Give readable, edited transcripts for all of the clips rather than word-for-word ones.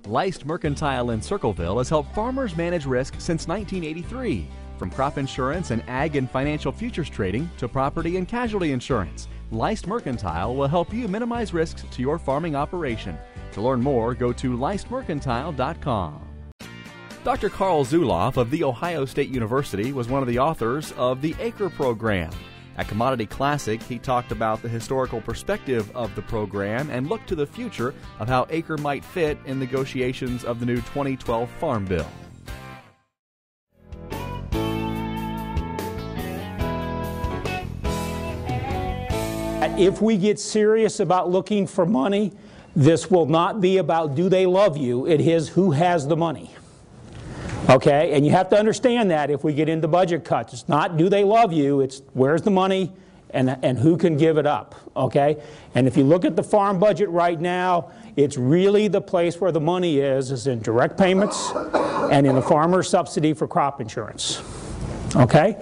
Leist Mercantile in Circleville has helped farmers manage risk since 1983. From crop insurance and ag and financial futures trading to property and casualty insurance, Leist Mercantile will help you minimize risks to your farming operation. To learn more, go to leistmercantile.com. Dr. Carl Zulauf of The Ohio State University was one of the authors of the ACRE program. At Commodity Classic, he talked about the historical perspective of the program and looked to the future of how ACRE might fit in negotiations of the new 2012 Farm Bill. If we get serious about looking for money, this will not be about do they love you, it is who has the money. Okay, and you have to understand that if we get into budget cuts. It's not do they love you, it's where's the money and who can give it up. Okay, and if you look at the farm budget right now, it's really the place where the money is in direct payments and in the farmer subsidy for crop insurance. Okay,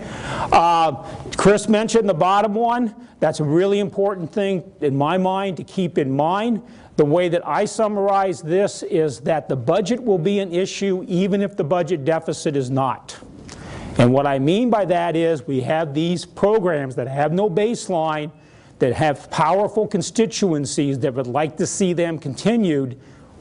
Chris mentioned the bottom one. That's a really important thing in my mind to keep in mind. The way that I summarize this is that the budget will be an issue even if the budget deficit is not. And what I mean by that is we have these programs that have no baseline, that have powerful constituencies that would like to see them continued.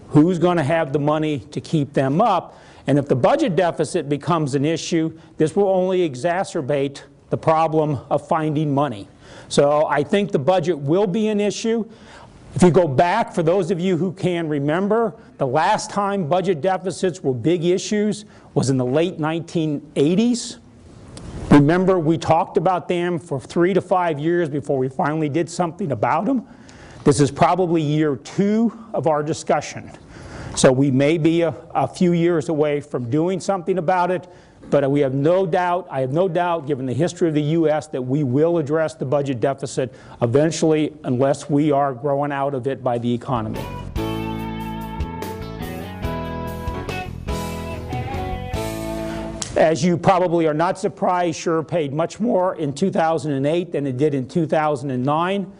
Who's going to have the money to keep them up? And if the budget deficit becomes an issue, this will only exacerbate the problem of finding money. So I think the budget will be an issue. If you go back, for those of you who can remember, the last time budget deficits were big issues was in the late 1980s. Remember, we talked about them for 3 to 5 years before we finally did something about them. This is probably year 2 of our discussion. So we may be a few years away from doing something about it, but we have no doubt, I have no doubt, given the history of the U.S., that we will address the budget deficit eventually unless we are growing out of it by the economy. As you probably are not surprised, SURE paid much more in 2008 than it did in 2009.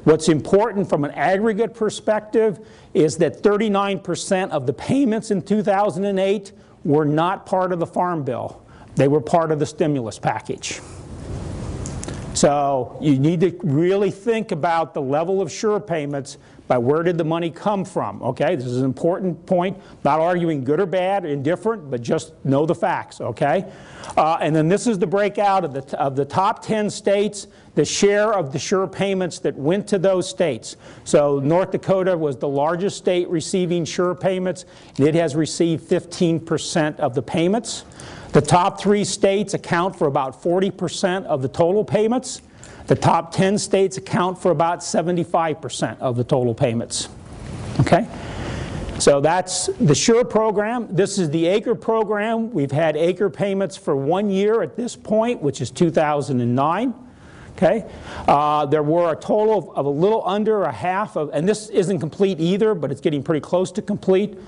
What's important from an aggregate perspective is that 39% of the payments in 2008 were not part of the Farm Bill. They were part of the stimulus package. So you need to really think about the level of SURE payments by where did the money come from, okay? This is an important point. Not arguing good or bad, indifferent, but just know the facts, okay? And then this is the breakout of the top 10 states, the share of the SURE payments that went to those states. So North Dakota was the largest state receiving SURE payments, and it has received 15% of the payments. The top 3 states account for about 40% of the total payments. The top 10 states account for about 75% of the total payments. Okay? So that's the SURE program. This is the ACRE program. We've had ACRE payments for 1 year at this point, which is 2009. Okay? There were a total of a little under a half of, and this isn't complete either, but it's getting pretty close to complete,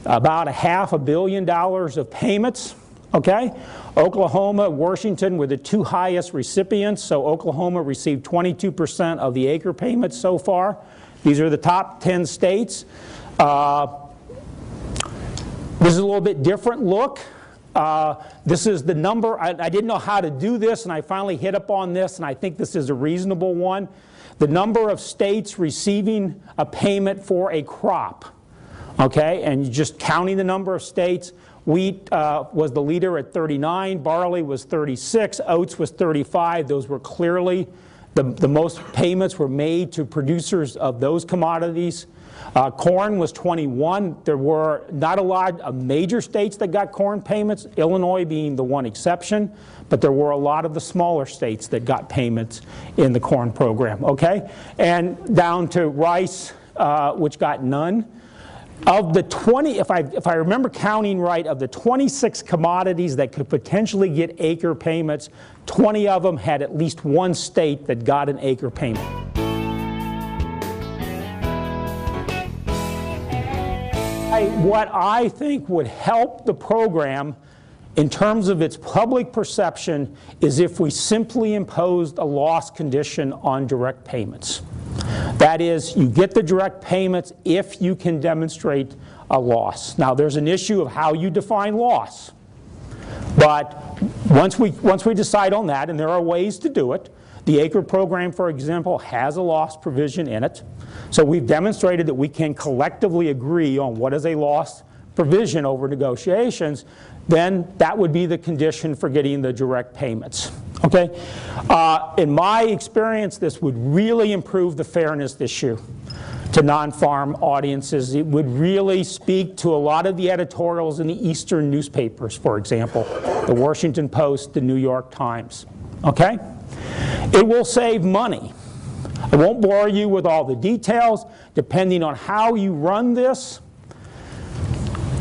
about $500 million of payments. Okay? Oklahoma, Washington were the 2 highest recipients, so Oklahoma received 22% of the ACRE payments so far. These are the top 10 states. This is a little bit different look. This is the number. I didn't know how to do this, and I finally hit up on this, and I think this is a reasonable one. The number of states receiving a payment for a crop. Okay, and just counting the number of states. Wheat was the leader at 39, barley was 36, oats was 35. Those were clearly the most payments were made to producers of those commodities. Corn was 21. There were not a lot of major states that got corn payments, Illinois being the one exception, but there were a lot of the smaller states that got payments in the corn program, okay? And down to rice, which got none. Of the 20, if I remember counting right, of the 26 commodities that could potentially get ACRE payments, 20 of them had at least one state that got an ACRE payment. What I think would help the program in terms of its public perception is if we simply imposed a loss condition on direct payments. That is, you get the direct payments if you can demonstrate a loss. Now, there's an issue of how you define loss. But once we decide on that, and there are ways to do it, the acre program, for example, has a loss provision in it. So we've demonstrated that we can collectively agree on what is a loss provision over negotiations. Then that would be the condition for getting the direct payments. Okay? In my experience, this would really improve the fairness issue to non-farm audiences. It would really speak to a lot of the editorials in the Eastern newspapers, for example, the Washington Post, the New York Times. Okay? It will save money. I won't bore you with all the details. Depending on how you run this,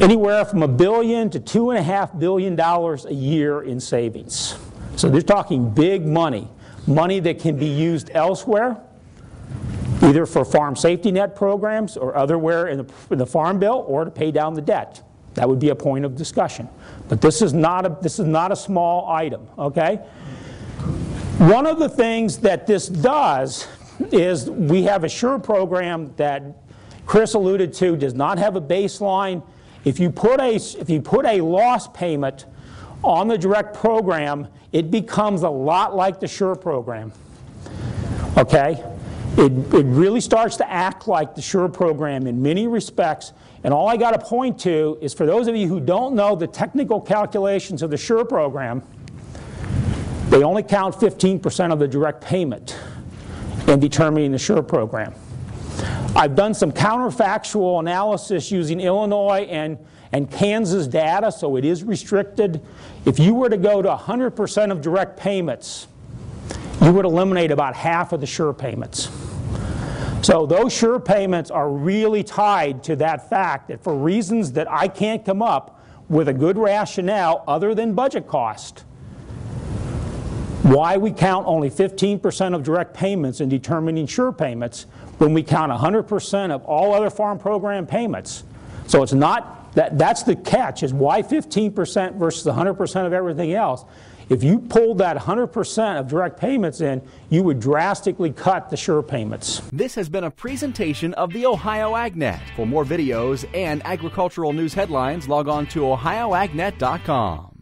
anywhere from $1 billion to $2.5 billion a year in savings. So they're talking big money, money that can be used elsewhere, either for farm safety net programs or otherwhere in the Farm Bill, or to pay down the debt. That would be a point of discussion. But this is not a small item, okay? One of the things that this does is we have a SURE program that Chris alluded to, does not have a baseline. If you put a loss payment on the direct program, it becomes a lot like the SURE program. Okay? It really starts to act like the SURE program in many respects. And all I got to point to is, for those of you who don't know the technical calculations of the SURE program, they only count 15% of the direct payment in determining the SURE program. I've done some counterfactual analysis using Illinois and Kansas data, so it is restricted. If you were to go to 100% of direct payments, you would eliminate about half of the SURE payments. So those SURE payments are really tied to that fact that, for reasons that I can't come up with a good rationale other than budget cost, why we count only 15% of direct payments in determining SURE payments when we count 100% of all other farm program payments. So it's not, that's the catch, is why 15% versus 100% of everything else. If you pulled that 100% of direct payments in, you would drastically cut the SURE payments. This has been a presentation of the Ohio AgNet. For more videos and agricultural news headlines, log on to ohioagnet.com.